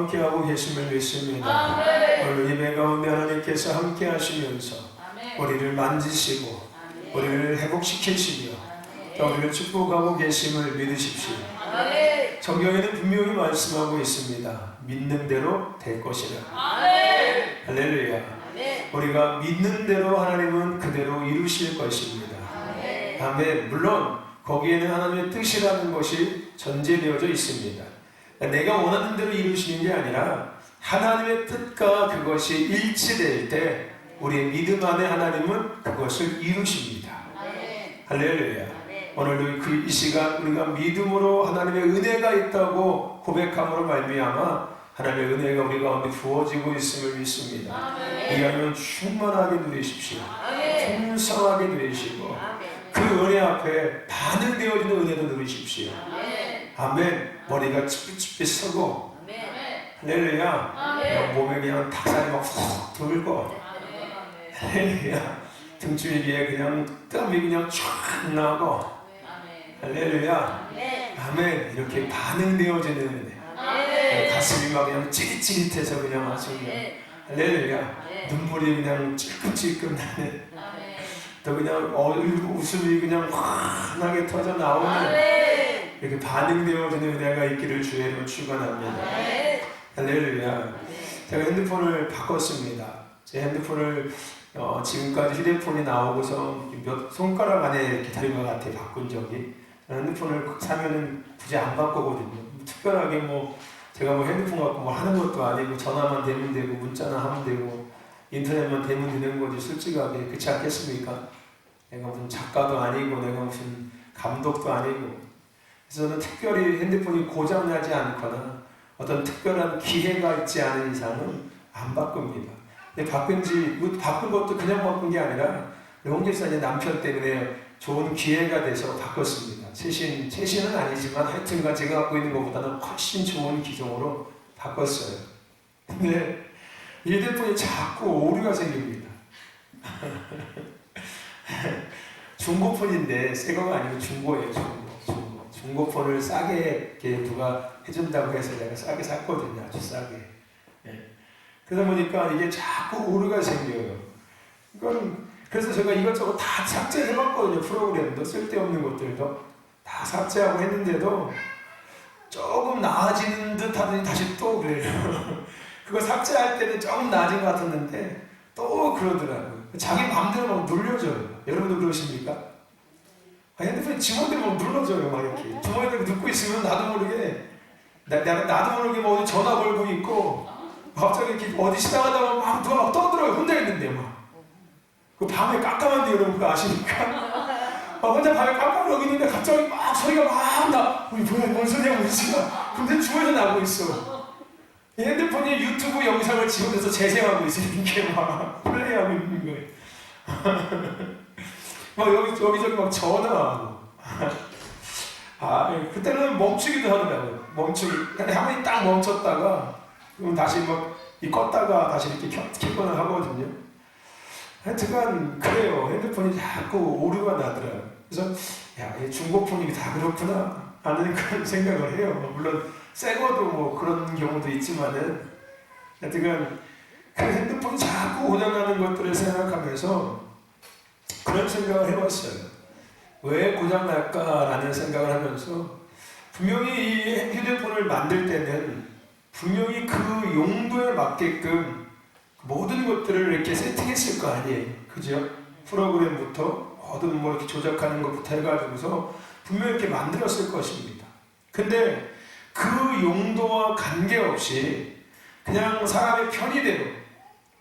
함께하고 계심을 믿습니다. 오늘 예배 가운데 하나님께서 함께하시면서 우리를 만지시고 우리를 회복시키시며 또 우리를 축복하고 계심을 믿으십시오. 성경에는 분명히 말씀하고 있습니다. 믿는 대로 될 것이라. 할렐루야. 우리가 믿는 대로 하나님은 그대로 이루실 것입니다. 아멘. 물론 거기에는 하나님의 뜻이라는 것이 전제되어져 있습니다. 내가 원하는 대로 이루시는 게 아니라 하나님의 뜻과 그것이 일치될 때 우리의 믿음 안에 하나님은 그것을 이루십니다. 할렐루야. 오늘도 이 시간 우리가 믿음으로 하나님의 은혜가 있다고 고백함으로 말미암아 하나님의 은혜가 우리 가운데 부어지고 있음을 믿습니다. 이 하나님은 충만하게 누리십시오. 풍성하게 누리시고 그 은혜 앞에 반응되어지는 은혜도 누리십시오. 아멘. 머리가 찌삐찌삐 서고 할렐루야. 몸에 그냥 닭살이 막 훅 돌고 할렐루야. 등줄 위에 그냥 땀이 그냥 쫙 나고 할렐루야. 아멘. 이렇게 반응되어지는 은혜. 가슴이 막 그냥 찌릿찌릿해서 그냥 아주 할렐루야. 눈물이 그냥 찔끔찔끔 나네. 또 그냥 웃음이 그냥 환하게 터져 나오는 이렇게 반응되어지는 은혜가 있기를 주의 이름으로 축원합니다. 할렐루야. 제가 핸드폰을 바꿨습니다. 제 핸드폰을 지금까지 휴대폰이 나오고서 몇 손가락 안에 기다린 것 같아요. 바꾼 적이. 핸드폰을 사면은 굳이 안 바꾸거든요. 특별하게 제가 핸드폰 갖고 하는 것도 아니고 전화만 되면 되고 문자나 하면 되고 인터넷만 되면 되는 거지. 솔직하게 그렇지 않겠습니까? 내가 무슨 작가도 아니고 내가 무슨 감독도 아니고. 그래서 저는 특별히 핸드폰이 고장나지 않거나 어떤 특별한 기회가 있지 않은 이상은 안 바꿉니다. 근데 바꾼 것도 그냥 바꾼 게 아니라 홍 집사님 남편 때문에 좋은 기회가 돼서 바꿨습니다. 최신은 아니지만 하여튼간 제가 갖고 있는 것보다는 훨씬 좋은 기종으로 바꿨어요. 근데 이 핸드폰이 자꾸 오류가 생깁니다. 중고폰인데 새 거가 아니고 중고예요. 중고폰을 싸게 이렇게 누가 해준다고 해서 내가 싸게 샀거든요. 아주 싸게. 그러다 보니까 이게 자꾸 오류가 생겨요. 그래서 제가 이것저것 다 삭제해봤거든요. 프로그램도 쓸데없는 것들도 다 삭제하고 했는데도 조금 나아지는 듯 하더니 다시 또 그래요. 그거 삭제할 때는 조금 나아진 것 같았는데 또 그러더라고요. 자기 마음대로 막 눌려줘요. 여러분도 그러십니까? 핸드폰이 지문대로 막 눌러줘요. 막 이렇게 주머니에 넣고 있으면 나도 모르게 나도 모르게 어디 전화 걸고 있고 갑자기 이렇게 어디 지나가다가 막 누가 막 떠들어요. 혼자 있는데 막. 그 밤에 깜깜한데 여러분 그거 아십니까? 혼자 밤에 깜깜하고 있는데 갑자기 막 소리가 막 나. 뭐야 뭔 소리야 뭔 소리야. 근데 주머니에서 나고 있어. 이 핸드폰이 유튜브 영상을 지원해서 재생하고 있어요. 이게 막 플레이하고 있는 거예요. 막 여기저기 막 전화하고. 그때는 멈추기도 하더라고요. 한 번이 딱 멈췄다가 그럼 다시 껐다가 다시 이렇게 켰거나 하거든요. 하여튼간 그래요. 핸드폰이 자꾸 오류가 나더라고요. 그래서 이 중고폰이 다 그렇구나 하는 그런 생각을 해요. 물론 새 거도 그런 경우도 있지만은 하여튼간 그 핸드폰이 자꾸 고장나는 것들을 생각하면서 그런 생각을 해봤어요. 왜 고장날까라는 생각을 하면서 분명히 이 휴대폰을 만들 때는 분명히 그 용도에 맞게끔 모든 것들을 이렇게 세팅했을 거 아니에요. 그죠? 프로그램부터 모든 이렇게 조작하는 것부터 해가지고서 분명히 이렇게 만들었을 것입니다. 근데 그 용도와 관계없이 그냥 사람의 편의대로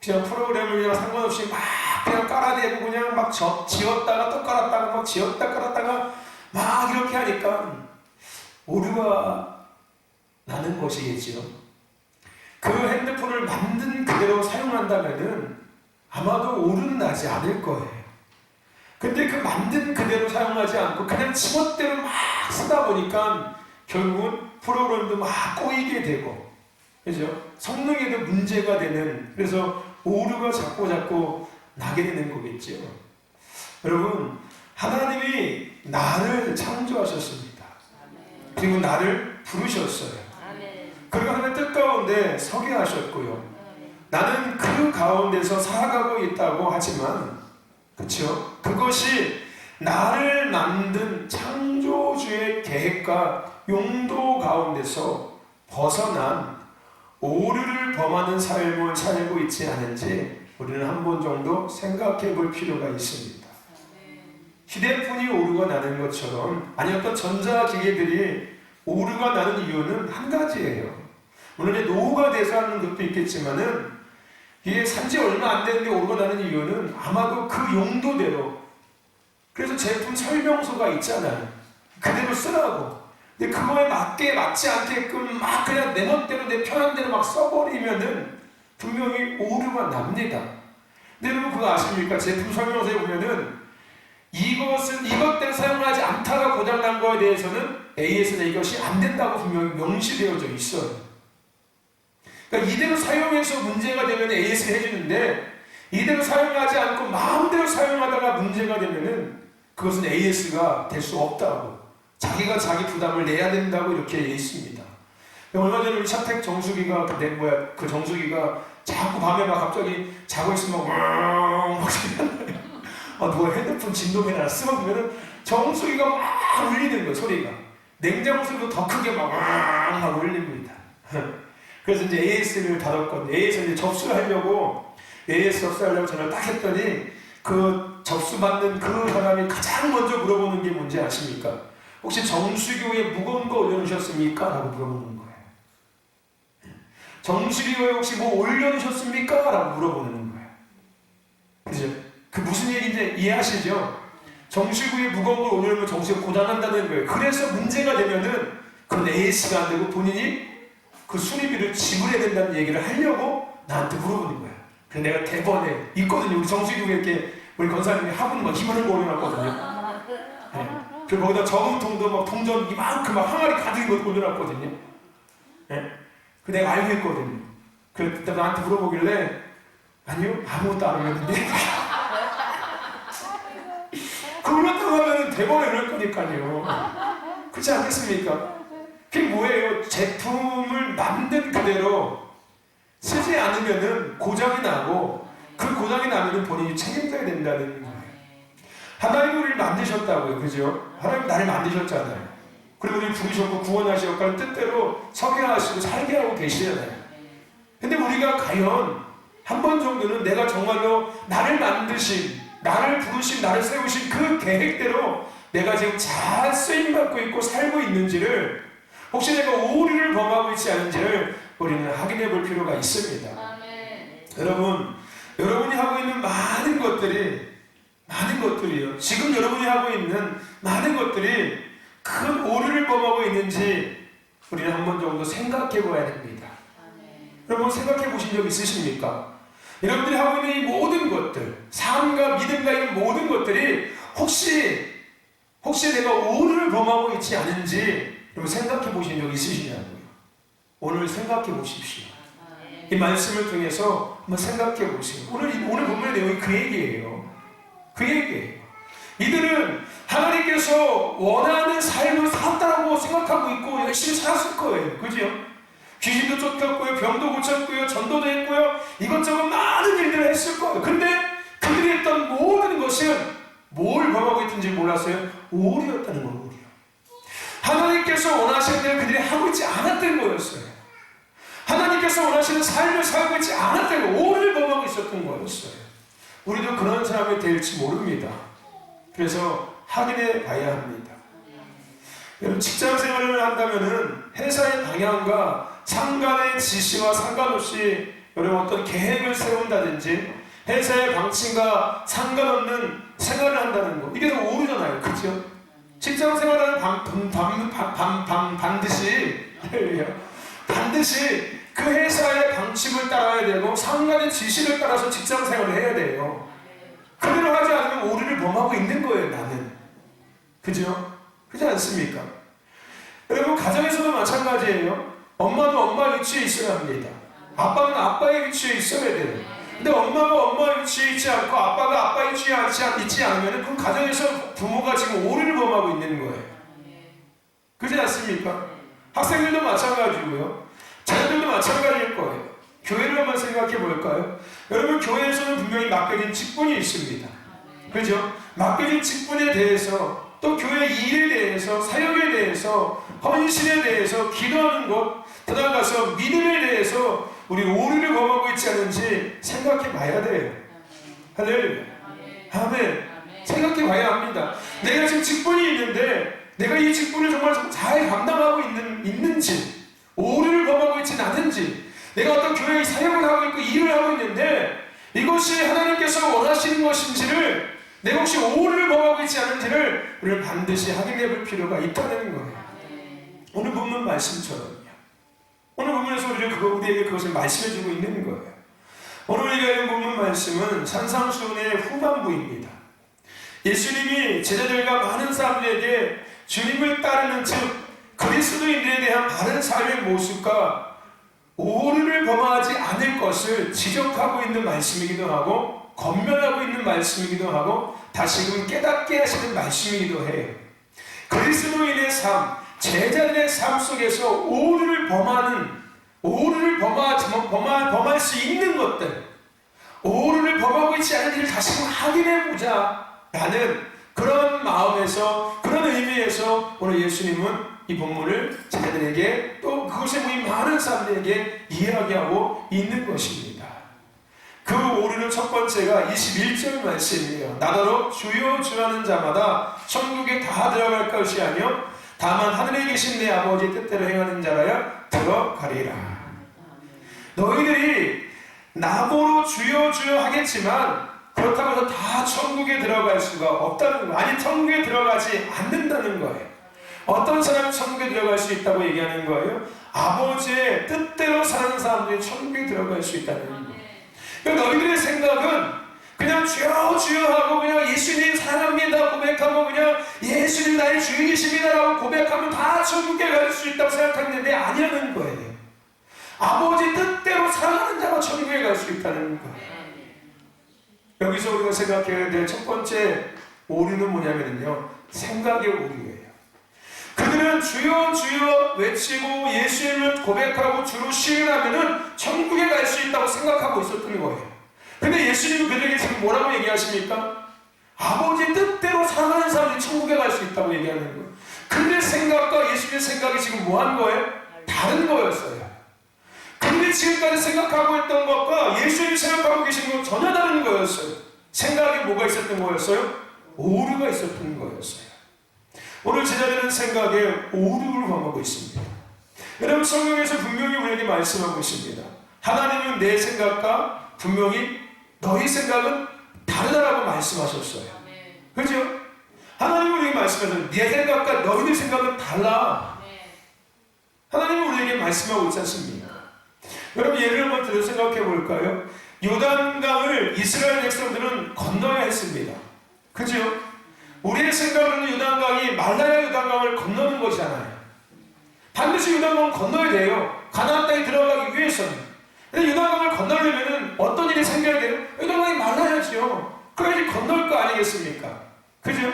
그냥 프로그램을 그냥 상관없이 막 그냥 깔아대고 그냥 막 지웠다가 또 깔았다가 막 지웠다 깔았다가 막 이렇게 하니까 오류가 나는 것이겠지요. 그 핸드폰을 만든 그대로 사용한다면은 아마도 오류는 나지 않을 거예요. 근데 그 만든 그대로 사용하지 않고 그냥 지멋대로 막 쓰다 보니까 결국은 프로그램도 막 꼬이게 되고, 그죠? 성능에도 문제가 되는, 그래서 오류가 자꾸 나게 되는 거겠죠. 여러분, 하나님이 나를 창조하셨습니다. 그리고 나를 부르셨어요. 그리고 하나님의 뜻 가운데 서게 하셨고요. 나는 그 가운데서 살아가고 있다고 하지만, 그렇죠? 그것이 나를 만든 창조주의 계획과 용도 가운데서 벗어난 오류를 범하는 삶을 살고 있지 않은지 우리는 한 번 정도 생각해 볼 필요가 있습니다. 휴대폰이 오류가 나는 것처럼, 아니 어떤 전자기계들이 오류가 나는 이유는 한 가지예요. 물론 이제 노후가 돼서 하는 것도 있겠지만은, 이게 산지 얼마 안 됐는데 오류가 나는 이유는 아마도 그 용도대로, 그래서 제품 설명서가 있잖아요. 그대로 쓰라고. 근데 그거에 맞지 않게끔 막 그냥 내 멋대로 내 편한 대로 막 써버리면은 분명히 오류가 납니다. 근데 여러분 그거 아십니까? 제품 설명서에 보면은 이것대로 사용하지 않다가 고장난 거에 대해서는 AS는 이것이 안 된다고 분명히 명시되어져 있어요. 그러니까 이대로 사용해서 문제가 되면 AS를 해주는데, 이대로 사용하지 않고 마음대로 사용하다가 문제가 되면은 그것은 AS가 될 수 없다고, 자기가 자기 부담을 내야 된다고 이렇게 되어 있습니다. 얼마 전에 우리 차택 정수기가 그 정수기가 자꾸 밤에 막 갑자기 자고 있으면 막 누가 핸드폰 진동이나 쓰고 보면은 정수기가 막 울리는 거예요, 소리가. 냉장고 소리도 더 크게 막 울립니다. 그래서 이제 AS를 받았거든요. AS를 접수를 하려고, AS 접수하려고 전화를 딱 했더니, 그 접수받는 그 사람이 가장 먼저 물어보는 게 뭔지 아십니까? 혹시 정수기에 무거운 거 올려놓으셨습니까? 라고 물어보는 거예요. 정수기에 혹시 뭐 올려놓으셨습니까? 라고 물어보는 거예요. 그죠? 그 무슨 얘기인지 이해하시죠? 정수기에 무거운 걸 올려놓으면 정수기가 고장난다는 거예요. 그래서 문제가 되면은 그건 AS가 안 되고 본인이 그 수리비를 지불해야 된다는 얘기를 하려고 나한테 물어보는 거야. 그래서 내가 대번에 있거든요. 우리 정수기에 이렇게 우리 권사님이 화분 막 이만한 거 올려놨거든요. 네. 그리고 거기다 저금통도 막 동전 이만큼 막 항아리 가득 올려놨거든요. 네. 그 내가 알고 있거든요. 그때 나한테 물어보길래, 아니요, 아무것도 안 올렸는데. 그 올렸다고 하면 대번에 그럴 거니까요. 그렇지 않겠습니까? 그게 뭐예요? 제품을 만든 그대로 쓰지 않으면은 고장이 나고, 그 고장이 나면은 본인이 책임져야 된다는 거예요. 하나님이 우리를 만드셨다고요. 그죠? 하나님 나를 만드셨잖아요. 그리고 우리를 부르셨고 구원하시고 그런 뜻대로 서게 하시고 살게 하고 계시잖아요. 근데 우리가 과연 한 번 정도는 내가 정말로 나를 만드신, 나를 부르신, 나를 세우신 그 계획대로 내가 지금 잘 쓰임받고 있고 살고 있는지를, 혹시 내가 오류를 범하고 있지 않은지를 우리는 확인해 볼 필요가 있습니다. 여러분이 하고 있는 많은 것들이요. 지금 여러분이 하고 있는 많은 것들이 큰 오류를 범하고 있는지 우리는 한 번 정도 생각해 봐야 됩니다. 여러분 생각해 보신 적 있으십니까? 여러분들이 하고 있는 이 모든 것들, 삶과 믿음과 이런 모든 것들이 혹시 내가 오류를 범하고 있지 않은지 여러분 생각해 보신 적 있으시냐고요. 오늘 생각해 보십시오. 이 말씀을 통해서 한번 생각해 보세요. 오늘 본문의 내용이 그 얘기예요. 그 얘기예요. 이들은 하나님께서 원하는 삶을 살았다고 생각하고 있고 열심히 살았을 거예요. 그죠? 귀신도 쫓겼고요, 병도 고쳤고요, 전도도 했고요, 이것저것 많은 일들을 했을 거예요. 근데 그들이 했던 모든 것은 뭘 범하고 있는지 몰랐어요? 오류였다는 거예요. 오류. 하나님께서 원하시는 대로 그들이 하고 있지 않았던 거였어요. 하나님께서 원하시는 삶을 살고 있지 않았던 거, 오류를 범하고 있었던 거였어요. 우리도 그런 사람이 될지 모릅니다. 그래서 확인해 봐야 합니다. 여러분 직장 생활을 한다면은 회사의 방향과 상관의 지시와 상관없이 여러분 어떤 계획을 세운다든지 회사의 방침과 상관없는 생활을 한다는 거, 이게 다 오류잖아요. 그렇죠? 직장 생활은 반드시 그 회사의 방침을 따라야 되고 상관의 지시를 따라서 직장 생활을 해야 돼요. 그대로 하지 않으면 오류를 범하고 있는 거예요, 나는. 그죠? 그렇지 않습니까? 여러분 가정에서도 마찬가지예요. 엄마는 엄마 위치에 있어야 합니다. 아빠는 아빠의 위치에 있어야 돼요. 근데 엄마가 엄마 위치에 있지 않고 아빠가 아빠 위치에 있지 않으면 그 가정에서 부모가 지금 오류를 범하고 있는 거예요. 그렇지 않습니까? 학생들도 마찬가지고요. 마찬가지일 거예요. 교회를 한번 생각해 볼까요? 여러분, 교회에서는 분명히 맡겨진 직분이 있습니다. 그죠? 맡겨진 직분에 대해서, 또 교회 일에 대해서, 사역에 대해서, 헌신에 대해서 기도하는 것, 더 나아가서 믿음에 대해서 우리 오류를 범하고 있지 않은지 생각해 봐야 돼요. 할렐루야. 아멘. 생각해 봐야 합니다. 내가 지금 직분이 있는데 내가 이 직분을 정말 잘 감당하고 있는지, 오류를 범하고 있지는 않은지, 내가 어떤 교회의 사역을 하고 있고 일을 하고 있는데 이것이 하나님께서 원하시는 것인지를, 내가 혹시 오류를 범하고 있지 않은지를 우리는 반드시 확인해 볼 필요가 있다는 거예요. 오늘 본문 말씀처럼요. 오늘 본문에서 우리에게 그것을 말씀해 주고 있는 거예요. 오늘 우리가 읽은 본문 말씀은 산상수훈의 후반부입니다. 예수님이 제자들과 많은 사람들에게 주님을 따르는 즉 그리스도인들에 대한 바른 삶의 모습과 오류를 범하지 않을 것을 지적하고 있는 말씀이기도 하고, 권면하고 있는 말씀이기도 하고, 다시금 깨닫게 하시는 말씀이기도 해요. 그리스도인의 삶, 제자들의 삶 속에서 오류를 범할 수 있는 것들, 오류를 범하고 있지 않은 일을 다시금 확인해보자 라는 그런 마음에서, 그런 의미에서 오늘 예수님은 이 본문을 제자들에게, 또 그곳에 모인 많은 사람들에게 이야기하고 있는 것입니다. 그 오류는 첫 번째가 21절 말씀이에요. 나더러 주여 주여 하는 자마다 천국에 다 들어갈 것이 아니요 다만 하늘에 계신 내 아버지의 뜻대로 행하는 자라야 들어가리라. 너희들이 나보러 주여 주여 하겠지만 그렇다고 해서 다 천국에 들어갈 수가 없다는 거예요. 아니, 천국에 들어가지 않는다는 거예요. 어떤 사람이 천국에 들어갈 수 있다고 얘기하는 거예요? 아버지의 뜻대로 사는 사람들이 천국에 들어갈 수 있다는 거예요. 그러니까 너희들의 생각은 그냥 주여 주여 하고 그냥 예수님 사랑합니다 고백하고 그냥 예수님 나의 주인이십니다라고 고백하면 다 천국에 갈 수 있다고 생각하는데 아니라는 거예요. 아버지 뜻대로 사랑하는 자가 천국에 갈 수 있다는 거예요. 여기서 우리가 생각해야 될 첫 번째 오류는 뭐냐면요, 생각의 오류예요. 그들은 주여 주여 외치고 예수님을 고백하고 주로 시인하면은 천국에 갈 수 있다고 생각하고 있었던 거예요. 근데 예수님은 그들에게 지금 뭐라고 얘기하십니까? 아버지 뜻대로 사랑하는 사람들이 천국에 갈 수 있다고 얘기하는 거예요. 그들의 생각과 예수님의 생각이 지금 뭐 한 거예요? 다른 거였어요. 그들이 지금까지 생각하고 있던 것과 예수님이 생각하고 계신 건 전혀 다른 거였어요. 생각에 뭐가 있었던 거였어요? 오류가 있었던 거였어요. 오늘 제자들은 생각에 오류를 범하고 있습니다. 여러분, 성경에서 분명히 우리에게 말씀하고 있습니다. 하나님은 내 생각과 분명히 너희 생각은 다르다라고 말씀하셨어요. 그렇죠? 하나님은 우리에게 말씀하셨어요. 내 생각과 너희들 생각은 달라. 하나님은 우리에게 말씀하고 있지 않습니까? 여러분, 예를 한번 들어 생각해 볼까요? 요단강을 이스라엘 백성들은 건너야 했습니다. 그죠? 우리의 생각으로는 요단강이 말라야 요단강을 건너는 것이잖아요. 반드시 요단강을 건너야 돼요. 가나안 땅에 들어가기 위해서는. 근데 요단강을 건너려면 어떤 일이 생겨야 돼요? 요단강이 말라야죠. 그래야지 건널 거 아니겠습니까? 그죠?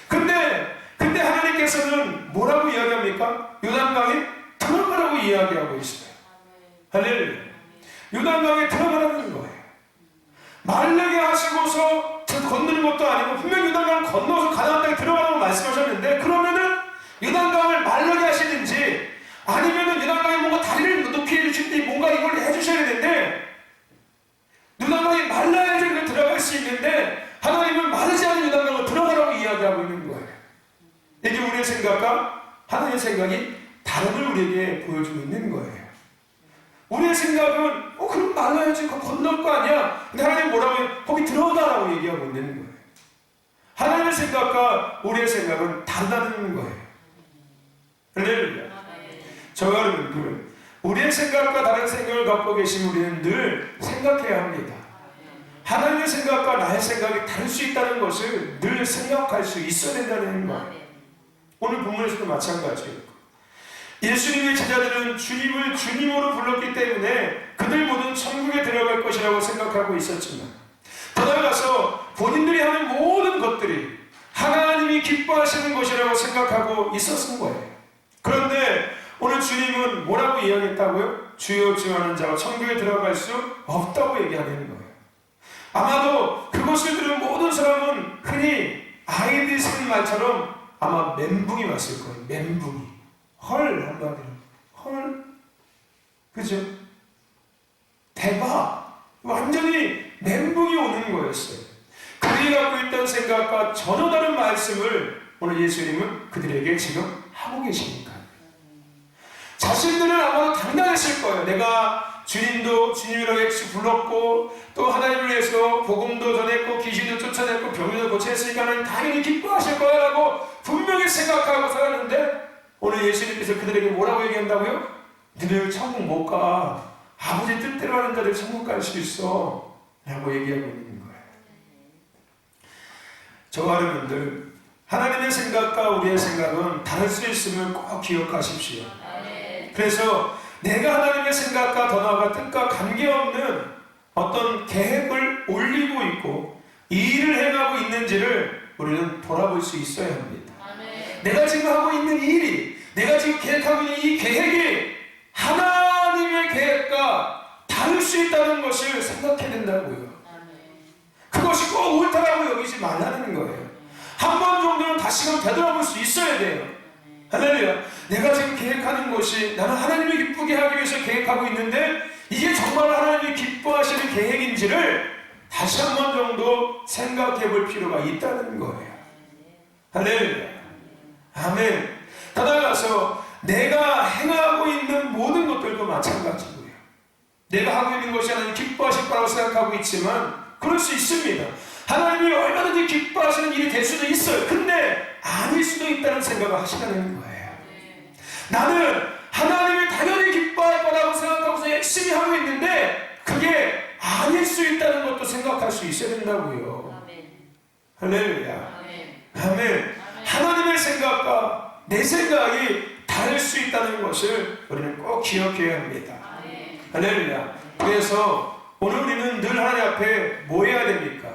근데 하나님께서는 뭐라고 이야기합니까? 요단강에 들어가라고 이야기하고 있어요. 할렐루야. 요단강에 들어가라는 거예요. 말르게 하시고서 건너는 것도 아니고 분명히 요단강을 건너서 가나안 땅에 들어가라고 말씀하셨는데, 그러면은 요단강을 말르게 하시든지 아니면은 요단강에 뭔가 다리를 높이 해주시든지 뭔가 이걸 해주셔야 되는데, 요단강이 말라야지 들어갈 수 있는데 하나님은 마르지 않은 요단강을 들어가라고 이야기하고 있는 거예요. 이게 우리의 생각과 하나님의 생각이 다름을 우리에게 보여주고 있는 거예요. 우리의 생각은 그럼 말라야지 건널 거 아니야. 근데 하나님 뭐라고 해요? 거기 들어가라고 얘기하고 있는 거예요. 하나님의 생각과 우리의 생각은 다르다는 거예요. 할렐루야. 저와 여러분들, 우리의 생각과 다른 생각을 갖고 계신 우리는 늘 생각해야 합니다. 하나님의 생각과 나의 생각이 다를 수 있다는 것을 늘 생각할 수 있어야 된다는 거예요. 오늘 본문에서도 마찬가지예요. 예수님의 제자들은 주님을 주님으로 불렀기 때문에 그들 모두는 천국에 들어갈 것이라고 생각하고 있었지만, 더 나아가서 본인들이 하는 모든 것들이 하나님이 기뻐하시는 것이라고 생각하고 있었던 거예요. 그런데 오늘 주님은 뭐라고 하겠다고요? 주여 주여 하는 자가 천국에 들어갈 수 없다고 얘기하는 거예요. 아마도 그것을 들은 모든 사람은 흔히 아이들이 쓰는 말처럼 아마 멘붕이 왔을 거예요. 멘붕이. 헐, 한마디로. 헐. 그죠? 대박. 완전히 멘붕이 오는 거였어요. 그들이 갖고 있던 생각과 전혀 다른 말씀을 오늘 예수님은 그들에게 지금 하고 계십니까? 자신들은 아마도 당당했을 거예요. 내가 주님도 주님이라고 예수 불렀고 또 하나님을 위해서 복음도 전했고 귀신도 쫓아냈고 병도 고쳤으니까 하나님 당연히 기뻐하실 거야 라고 분명히 생각하고 살았는데 오늘 예수님께서 그들에게 뭐라고 얘기한다고요? 너희들 천국 못 가. 아버지 뜻대로 하는 자들 천국 갈 수 있어 라고 얘기하고 있는 거예요. 저와 여러분들, 하나님의 생각과 우리의 생각은 다를 수 있음을 꼭 기억하십시오. 그래서 내가 하나님의 생각과 더 나아가 뜻과 관계없는 어떤 계획을 올리고 있고 이 일을 행하고 있는지를 우리는 돌아볼 수 있어야 합니다. 내가 지금 하고 있는 일이, 내가 지금 계획하고 있는 이 계획이 하나님의 계획과 다를 수 있다는 것을 생각해야 된다고요. 그것이 꼭 옳다라고 여기지 말라는 거예요. 한 번 정도는 다시금 되돌아볼 수 있어야 돼요. 할렐루야. 내가 지금 계획하는 것이 나는 하나님을 기쁘게 하기 위해서 계획하고 있는데 이게 정말 하나님이 기뻐하시는 계획인지를 다시 한 번 정도 생각해 볼 필요가 있다는 거예요. 할렐루야. 아멘. 더 나아가서 내가 행하고 있는 모든 것들도 마찬가지고요. 내가 하고 있는 것이 하나님 기뻐하실 거라고 생각하고 있지만 그럴 수 있습니다. 하나님이 얼마든지 기뻐하시는 일이 될 수도 있어요. 근데 아닐 수도 있다는 생각을 하시라는 거예요. 나는 하나님이 당연히 기뻐할 거라고 생각하고서 열심히 하고 있는데 그게 아닐 수 있다는 것도 생각할 수 있어야 된다고요. 할렐루야. 아멘. 하나님의 생각과 내 생각이 다를 수 있다는 것을 우리는 꼭 기억해야 합니다. 할렐루야. 그래서 오늘 우리는 늘 하나님 앞에 뭐 해야 됩니까?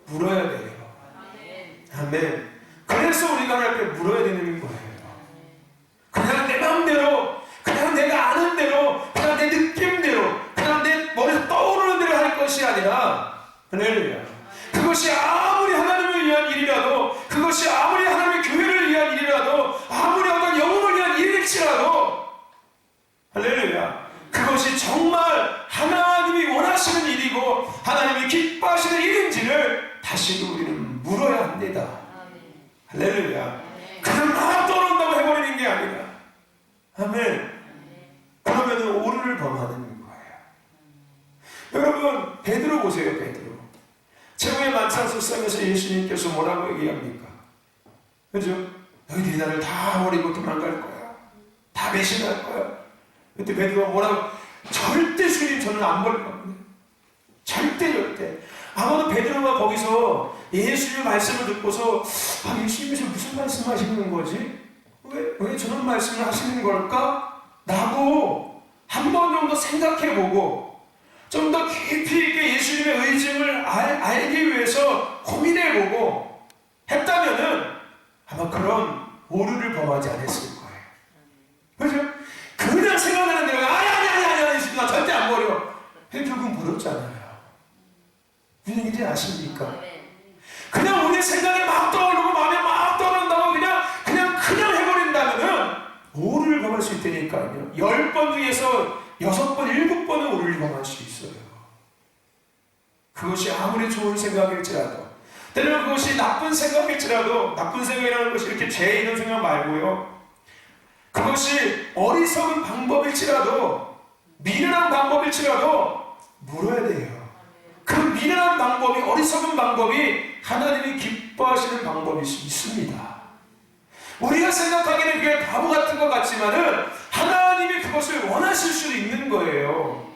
물어야 돼요. 아멘. 그래서 우리가 하나님 앞에 물어야 되는 거예요. 그냥 내 마음대로, 그냥 내가 아는 대로, 그냥 내 느낌대로, 그냥 내 머리에서 떠오르는 대로 할 것이 아니라, 할렐루야. 그것이 아무리 하나님을 위한 일이라도, 그것이 아무리 하나님의 교회를 위한 일이라도, 아무리 어떤 영혼을 위한 일일지라도, 할렐루야. 그것이 정말 하나님이 원하시는 일이고 하나님이 기뻐하시는 일인지를 다시도 우리는 물어야 합니다. 할렐루야. 그냥 막 떠난다고 해버리는 게 아니라 아멘. 그러면 오류를 범하는 거예요. 여러분 베드로 보세요. 베드로 최후의 만찬석상에서 예수님께서 뭐라고 얘기합니까? 그죠? 너희들이 나를 다 버리고 도망갈 거야. 다 배신할 거야. 그때 베드로가 뭐라고? 절대 주님 저는 안 버릴 겁니다. 절대. 아마도 베드로가 거기서 예수님의 말씀을 듣고서 예수님께서 무슨 말씀하시는 거지? 왜 저런 말씀을 하시는 걸까? 라고 한 번 정도 생각해보고 좀 더 깊이 있게 예수님의 의중을 알기 위해서 고민해보고 했다면은 아마 그런 오류를 범하지 않았을 거예요. 그죠? 그냥 생각나는 대로 아니 예수님 나 절대 안 버려. 결국은 버렸잖아요. 무슨 얘기인지 아십니까? 그냥 우리 생각에 막 떠오르고 마음에 막 떠오른다고 그냥 해버린다면은 오류를 범할 수 있다니까요. 10번 중에서 6번, 7번은 오류를 범할 수 있어요. 그것이 아무리 좋은 생각일지라도 때로는 그것이 나쁜 생각일지라도 나쁜 생각이라는 것이 이렇게 죄 있는 생각 말고요. 그것이 어리석은 방법일지라도 미련한 방법일지라도 물어야 돼요. 그 미련한 방법이 어리석은 방법이 하나님이 기뻐하시는 방법일 수 있습니다. 우리가 생각하기에는 그게 바보 같은 것 같지만은 하나님이 그것을 원하실 수도 있는 거예요.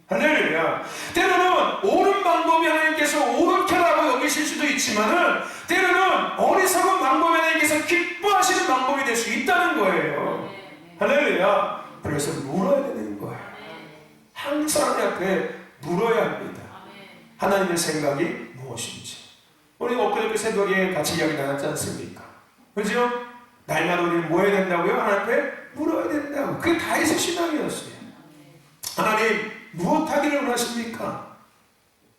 할렐루야. 때로는 옳은 방법이 하나님께서 옳게라고 여기실 수도 있지만은 때로는 어리석은 방법이 하나님께서 기뻐하시는 방법이 될 수 있다는 거예요. 할렐루야. 그래서 물어야 되는 거예요. 항상 하나님 앞에 물어야 합니다. 하나님의 생각이 무엇인지. 우리 엊그저께 새벽에 같이 이야기 나눴지 않습니까? 그죠? 날마다 우리는 뭐 해야 된다고요? 하나님 앞에 물어야 된다고. 그게 다윗의 신앙이었어요. 하나님 무엇하기를 원하십니까?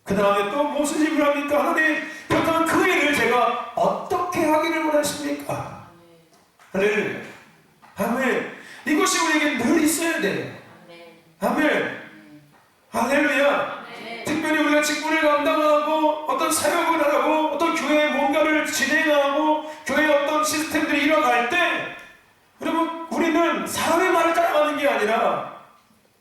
그 다음에 또 무슨 일을 합니까? 하나님 그렇다면 그 일을 제가 어떻게 하기를 원하십니까? 할렐루야. 아멘. 이것이 우리에게 늘 있어야 돼요. 아멘. 할렐루야. 특별히 우리가 직분을 감당하고 어떤 사역을 하고 어떤 교회의 뭔가를 진행하고 교회의 어떤 시스템들이 일어날 때 여러분 우리는 사람의 말을 따라가는 게 아니라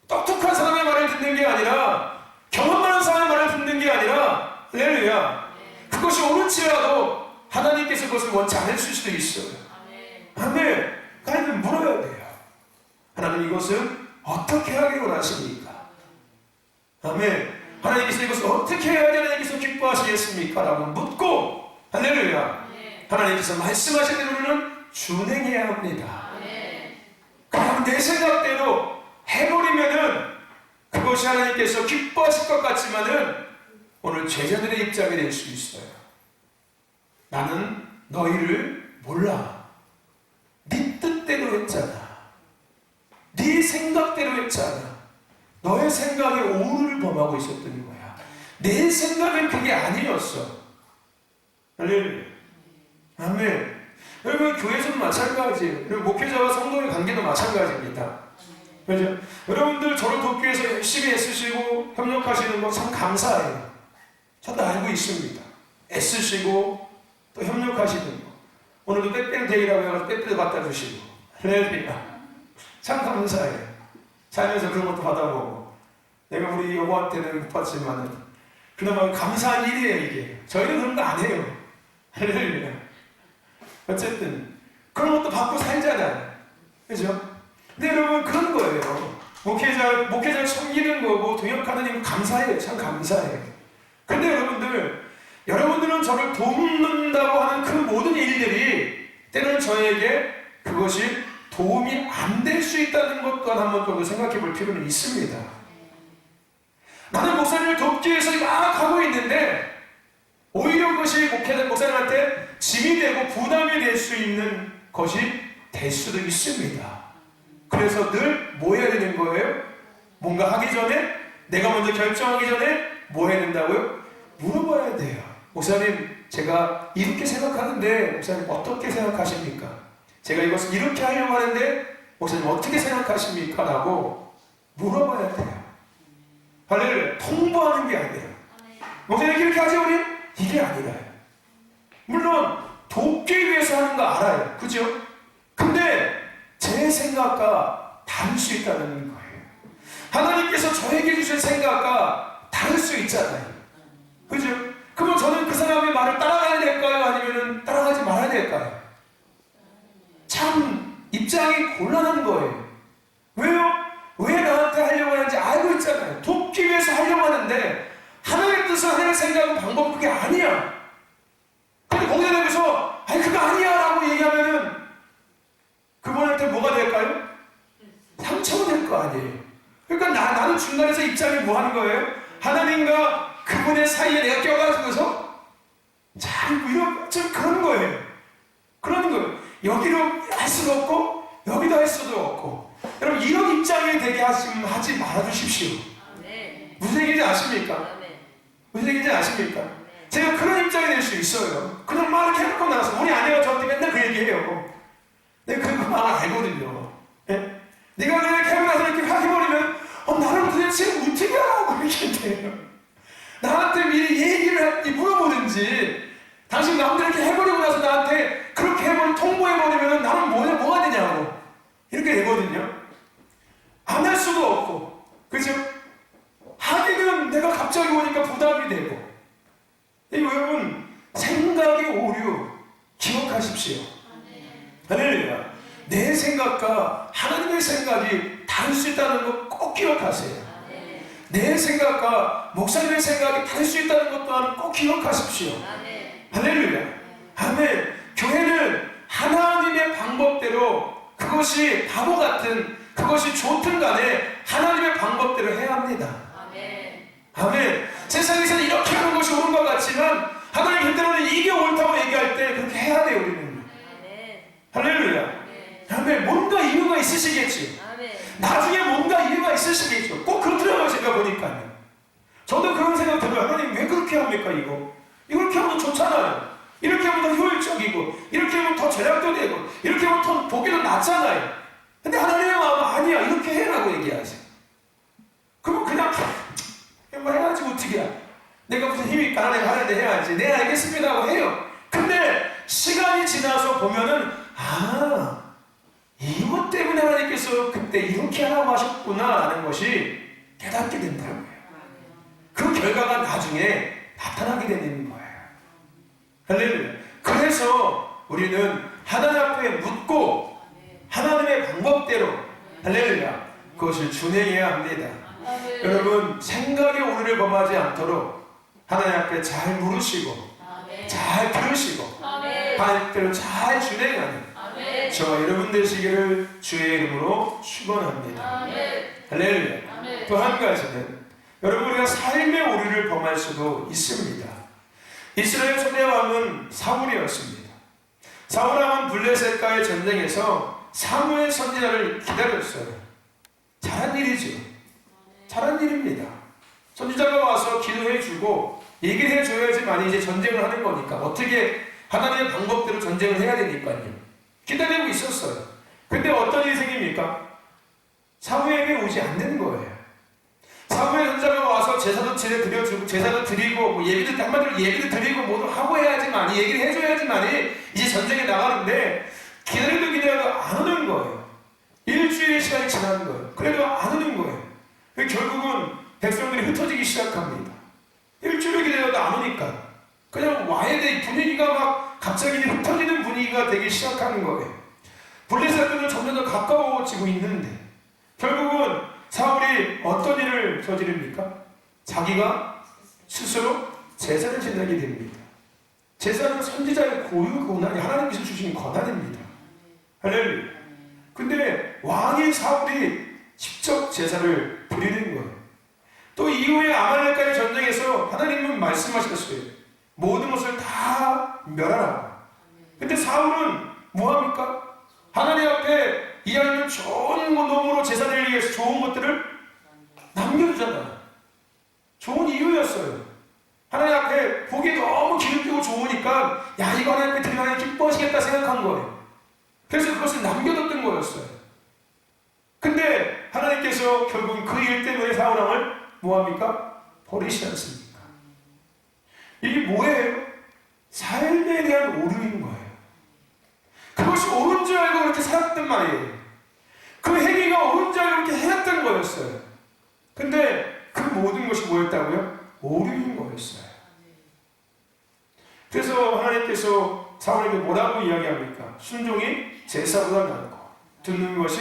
똑똑한 사람의 말을 듣는 게 아니라 경험 많은 사람의 말을 듣는 게 아니라 할렐루야. 그것이 옳을지라도 하나님께서 그것을 원치 않으실 수도 있어요. 아멘. 하나님 물어야 돼요. 하나님 이것을 어떻게 하기를 원하십니까? 아멘. 하나님께서 이것을 어떻게 해야지 하나님께서 기뻐하시겠습니까? 라고 묻고 할렐루야. 하나님께서 말씀하신 대로는 준행해야 합니다. 그냥 내 생각대로 해버리면은 그것이 하나님께서 기뻐하실 것 같지만은 오늘 제자들의 입장이 될 수 있어요. 나는 너희를 몰라. 네 뜻대로 했잖아. 네 생각대로 했잖아. 너의 생각에 오류를 범하고 있었던 거야. 내 생각은 그게 아니었어. 할렐루야. 아멘. 여러분 교회에서도 마찬가지예요. 그리고 목회자와 성도의 관계도 마찬가지입니다. 그렇죠? 여러분들 저를 돕기 위해서 열심히 애쓰시고 협력하시는 거 참 감사해요. 저도 알고 있습니다. 애쓰시고 또 협력하시는 거. 오늘도 빼빼데이라고 해서 빼빼도 갖다 주시고 할렐루야. 참 감사해요. 살면서 그런 것도 받아보고 내가 우리 여보한테는 못 받지만은 그나마 감사한 일이에요. 이게 저희는 그런 거 안 해요. 할렐루야. 어쨌든 그런 것도 받고 살잖아요. 그죠? 근데 여러분 그런 거예요. 목회자를 섬기는 거고 동역하는 일 감사해요. 참 감사해요. 근데 여러분들은 저를 돕는다고 하는 그 모든 일들이 때로는 저에게 그것이 도움이 안 될 수 있다는 것 또한 한번 좀 생각해 볼 필요는 있습니다. 나는 목사님을 돕기 위해서 막 하고 있는데 오히려 그것이 목사님한테 짐이 되고 부담이 될 수 있는 것이 될 수도 있습니다. 그래서 늘 뭐 해야 되는 거예요? 뭔가 하기 전에 내가 먼저 결정하기 전에 뭐 해야 된다고요? 물어봐야 돼요. 목사님 제가 이렇게 생각하는데 목사님 어떻게 생각하십니까? 제가 이것을 이렇게 하려고 하는데 목사님 어떻게 생각하십니까? 라고 물어봐야 돼요. 할렐루야. 통보하는 게 아니에요. 목사님 이렇게 하죠 우리? 이게 아니라요. 물론 돕기 위해서 하는 거 알아요. 그죠? 근데 제 생각과 다를 수 있다는 거예요. 하나님께서 저에게 주신 생각과 다를 수 있잖아요. 그죠? 그럼 저는 그 사람의 말을 따라가야 될까요? 아니면 따라가지 말아야 될까요? 참 입장이 곤란한 거예요. 왜요? 왜 나한테 하려고 하는지 알고 있잖아요. 돕기 위해서 하려고 하는데 하나님의 뜻은 하나님의 생각은 방법은 그게 아니야. 근데 거기에 대해서 아니 그거 아니야 라고 얘기하면은 그분한테 뭐가 될까요? 상처가 될 거 아니에요. 그러니까 나는 중간에서 입장이 뭐 하는 거예요? 하나님과 그분의 사이에 내가 껴가지고서 잘 좀 그런 거예요. 그런 거예요. 여기로 할 수도 없고 여기도 할 수도 없고. 여러분 이런 입장이 되게 하지 말아주십시오. 무슨 얘기인지 아십니까? 무슨 얘기인지 아십니까? 제가 그런 입장이 될 수 있어요. 그냥 막 이렇게 해놓고 나서 우리 아내가 저한테 맨날 그 얘기해요. 내가 그 마음을 알거든요. 예? 네가 그냥 이렇게 하고 나서 이렇게 해버리면 나를 도대체 어떻게 하라고 이렇게 돼요. 나한테 미리 얘기를 물어보든지 당신 남들 이렇게 해버리고 나서 나한테 그렇게 해버리면 통보해버리면 나는 뭐가 되냐고 이렇게 되거든요. 안 할 수도 없고 그죠? 하기는 내가 갑자기 오니까 부담이 되고. 여러분 생각의 오류 기억하십시오. 할렐루야. 내 생각과 하나님의 생각이 다를 수 있다는 거 꼭 기억하세요. 내 생각과 목사님의 생각이 다를 수 있다는 것 또한 꼭 기억하십시오. 할렐루야. 아멘. 교회는 하나님의 방법대로 그것이 바보 같은 그것이 좋든 간에 하나님의 방법대로 해야 합니다. 아멘. 세상에서는 이렇게 하는 것이 옳은 것 같지만 하나님 때로는 이게 옳다고 얘기할 때 그렇게 해야 돼요. 우리는. 할렐루야. 아멘. 뭔가 이유가 있으시겠지. 나중에 뭔가 이유가 있으시겠죠. 꼭 그렇더라고요. 제가 보니까요. 저도 그런 생각 들어요. 하나님 왜 그렇게 합니까 이거? 이렇게 하면 좋잖아요. 이렇게 하면 더 효율적이고, 이렇게 하면 더 절약도 되고, 이렇게 하면 더 보기도 낫잖아요. 근데 하나님의 마음은 아니야, 이렇게 해라고 얘기하세요. 그러면 그냥 뭐 해야지 어떻게 해. 내가 무슨 힘이 있까? 하나님 하는데 해야지. 네 알겠습니다 하고 해요. 근데 시간이 지나서 보면은 이것 때문에 하나님께서 그때 이렇게 하라고 하셨구나 라는 것이 깨닫게 된다고요. 그 결과가 나중에 나타나게 되는 거예요. 할렐루야. 그래서 우리는 하나님 앞에 묻고 하나님의 방법대로 할렐루야 그것을 준행해야 합니다. 여러분 생각의 오류를 범하지 않도록 하나님 앞에 잘 물으시고 잘 들으시고 하나님께로 잘 준행하는 저와 여러분 되시기를 주의 이름으로 축원합니다. 할렐루야. 또 한 가지는 여러분 우리가 삶의 오류를 범할 수도 있습니다. 이스라엘 초대 왕은 사울이었습니다. 사울 왕은 블레셋과의 전쟁에서 사무엘 선지자를 기다렸어요. 잘한 일이죠. 잘한 일입니다. 선지자가 와서 기도해주고 얘기를 해줘야지만 이제 전쟁을 하는 거니까 어떻게 하나님의 방법대로 전쟁을 해야 되니까요. 기다리고 있었어요. 근데 어떤 일이 생깁니까? 사무엘이 오지 않는 거예요. 사무엘 선지자가 와서 제사도 드려주고 제사도 드리고 뭐 예비도 한마디로 예비도 드리고 뭐도 하고 해야지만 얘기를 해줘야지만 이제 전쟁에 나가는데 기다려도 안 오는 거예요. 일주일의 시간이 지나는 거예요. 그래도 안 오는 거예요. 결국은 백성들이 흩어지기 시작합니다. 일주일을 기다려도 안 오니까 그냥 와야 돼. 분위기가 막 갑자기 흩어지는 분위기가 되기 시작하는 거예요. 블레셋들은 점점 더 가까워지고 있는데 결국은 사울이 어떤 일을 저지릅니까? 자기가 스스로 제사를 지내게 됩니다. 제사는 선지자의 고유 권한이 하나님께서 주신 권한입니다. 할렐루야. 근데 왕인 사울이 직접 제사를 드리는 거예요. 또 이후에 아말렉과의 전쟁에서 하나님은 말씀하셨어요. 모든 것을 다 멸하라고. 근데 사울은 뭐합니까? 하나님 앞에 이 아이는 좋은 놈으로 제사를 위해서 좋은 것들을 남겨두잖아요. 좋은 이유였어요. 하나님 앞에 보기 너무 기름지고 좋으니까 야 이거 하나님 앞에 드리면 하나님 기뻐하시겠다 생각한 거예요. 그래서 그것을 남겨뒀던 거였어요. 근데 하나님께서 결국 그 일 때문에 사울왕을 뭐합니까? 버리시지 않습니까? 이게 뭐예요? 삶에 대한 오류인 거예요. 그것이 옳은 줄 알고 그렇게 살았단 말이에요. 그 행위가 옳은 줄 알고 그렇게 해왔던 거였어요. 근데 그 모든 것이 뭐였다고요? 오류인 거였어요. 그래서 하나님께서 사울에게 뭐라고 이야기합니까? 순종이 제사보다 낫고 듣는 것이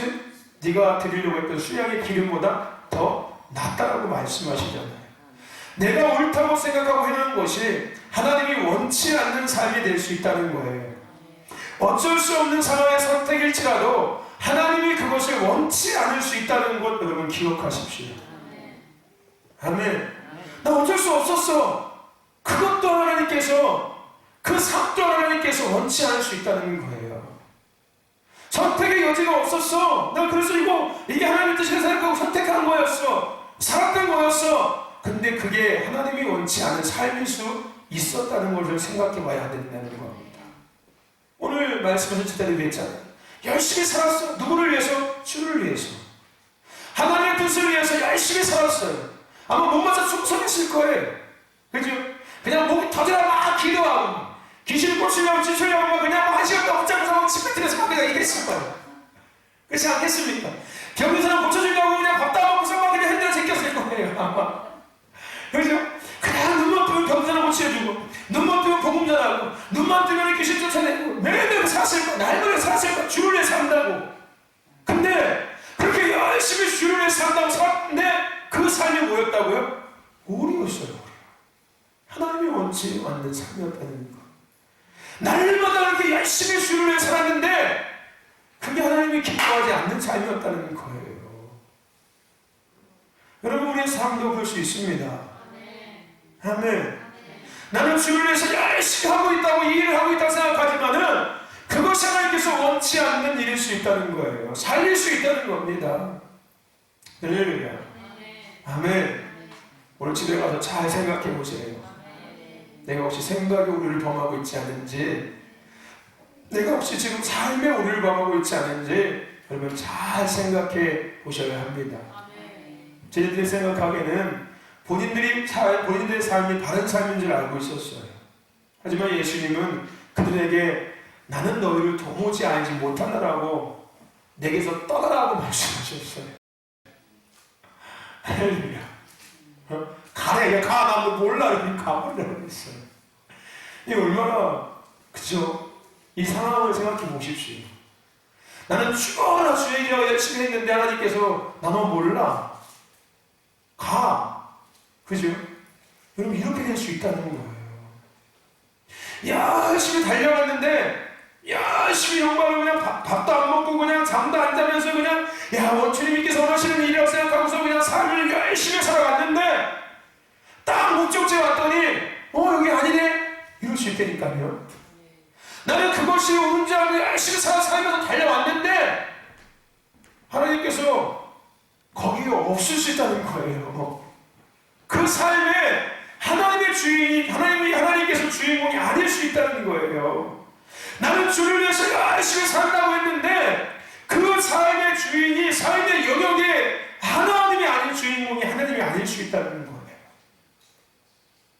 네가 드리려고 했던 수양의 기름보다 더 낫다라고 말씀하시잖아요. 내가 옳다고 생각하고 해놓은 것이 하나님이 원치 않는 삶이 될 수 있다는 거예요. 어쩔 수 없는 상황의 선택일지라도 하나님이 그것을 원치 않을 수 있다는 것 여러분 기억하십시오. 아멘. 나 어쩔 수 없었어. 그것도 하나님께서 그 삶도 하나님께서 원치 않을 수 있다는 거예요. 선택의 여지가 없었어. 나 그래서 이게 하나님의 뜻이라 생각하고 선택한 거였어. 살았던 거였어. 근데 그게 하나님이 원치 않은 삶일 수 있었다는 것을 생각해 봐야 된다는 겁니다. 오늘 말씀하신 제자들이 했잖아요. 열심히 살았어. 누구를 위해서? 주를 위해서. 하나님의 뜻을 위해서 열심히 살았어요. 아마 못 맞아 충성했을 거예요. 그죠? 그냥 목이 터지라 막 기도하고 귀신을 쫓으려고 쫓으려고 그냥 한 시간 동안 붙잡고 침 뱉으면서 막 그냥 이랬을 거예요. 그렇지 않겠습니까? 병든 사람 고쳐주려고 그냥 밥 다 먹고서 막 그냥 핸들을 제꼈을 거예요. 아마. 그죠? 그냥 눈만 뜨면 병든 사람 고쳐주고 눈만 뜨면 복음 전하고 눈만 뜨면 귀신 쫓아내고 매일매일 살았을 거야. 날마다 살았을 거야. 주를 위해 산다고. 근데 그렇게 열심히 주를 위해 산다고 살았는데 그 삶이 뭐였다고요? 오류였어요. 하나님이 원치 않는 삶이었다는 거. 날마다 그렇게 열심히 주를 위해 살았는데 그게 하나님이 기뻐하지 않는 삶이었다는 거예요. 여러분 우리의 삶도 볼 수 있습니다. 아멘. 나는 주를 위해서 열심히 하고 있다고 이 일을 하고 있다고 생각하지만은 그것이 하나님께서 원치 않는 일일 수 있다는 거예요. 살릴 수 있다는 겁니다. 할렐루야. 아멘. 오늘 집에 가서 잘 생각해 보세요. 내가 혹시 생각의 오류를 범하고 있지 않은지, 내가 혹시 지금 삶의 오류를 범하고 있지 않은지 여러분 잘 생각해 보셔야 합니다. 저희들이 생각하기에는 본인들의 삶이 바른 삶인 줄 알고 있었어요. 하지만 예수님은 그들에게 나는 너희를 도무지 알지 못한다라고 내게서 떠나라고 말씀하셨어요. 할렐루야. 가래, 가, 나도 몰라. 이렇게 가버리라고 했어요. 이 얼마나, 그죠? 이 상황을 생각해 보십시오. 나는 죽어라 주의하고 열심히 했는데 하나님께서 나만 몰라. 가. 그죠? 여러분, 이렇게 될 수 있다는 거예요. 열심히 달려갔는데, 열심히 영광을 그냥 밥도 안 먹고 그냥 잠도 안 자면서 그냥 주님께서 원하시는 일이라고 생각하고서 그냥 삶을 열심히 살아갔는데 딱 목적지에 왔더니 여기 아니네? 이럴 수 있다니까요. 나는 그것이 옳은 줄 알고 열심히 살면서 달려왔는데 하나님께서 거기에 없을 수 있다는 거예요. 그 삶에 하나님의 주인이 하나님께서 주인공이 아닐 수 있다는 거예요. 나는 주를 위해서 열심히 산다고 했는데 그 삶의 주인이 삶의 영역에 하나님이 아닌 주인공이 하나님이 아닐 수 있다는 거예요.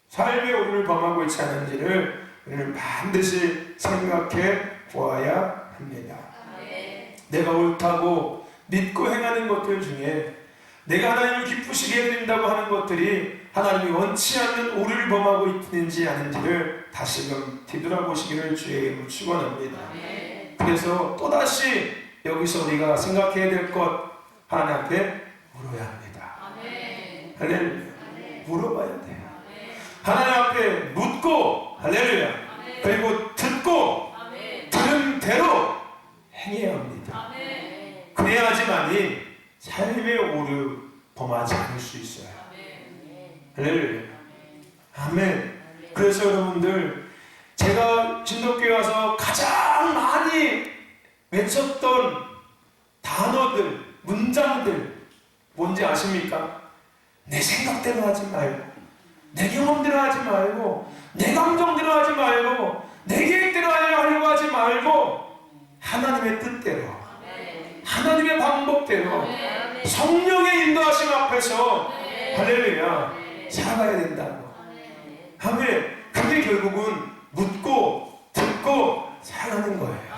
삶의 오류를 범하고 있지 않은지를 우리는 반드시 생각해 보아야 합니다. 내가 옳다고 믿고 행하는 것들 중에 내가 하나님을 기쁘시게 해드린다고 하는 것들이 하나님이 원치 않는 오류를 범하고 있는지 아닌지를 다시금 뒤돌아보시기를 주의 이름으로 축원합니다. 그래서 또다시 여기서 우리가 생각해야 될 것 하나님 앞에 물어야 합니다. 할렐루야. 물어봐야 돼요. 하나님 앞에 묻고 할렐루야. 그리고 듣고 들은 대로 행해야 합니다. 그래야지만이 삶의 오류 범하지 않을 수 있어요. 할렐루야. 아멘. 그래서 여러분들 제가 진독교회 와서 가장 많이 외쳤던 단어들, 문장들 뭔지 아십니까? 내 생각대로 하지 말고, 내 경험대로 하지 말고, 내 감정대로 하지 말고, 내 계획대로 하려고 하지 말고 하나님의 뜻대로, 하나님의 방법대로 성령의 인도하심 앞에서 할렐루야 살아가야 된다고. 아멘. 그게 결국은 묻고 듣고 살아가는 거예요.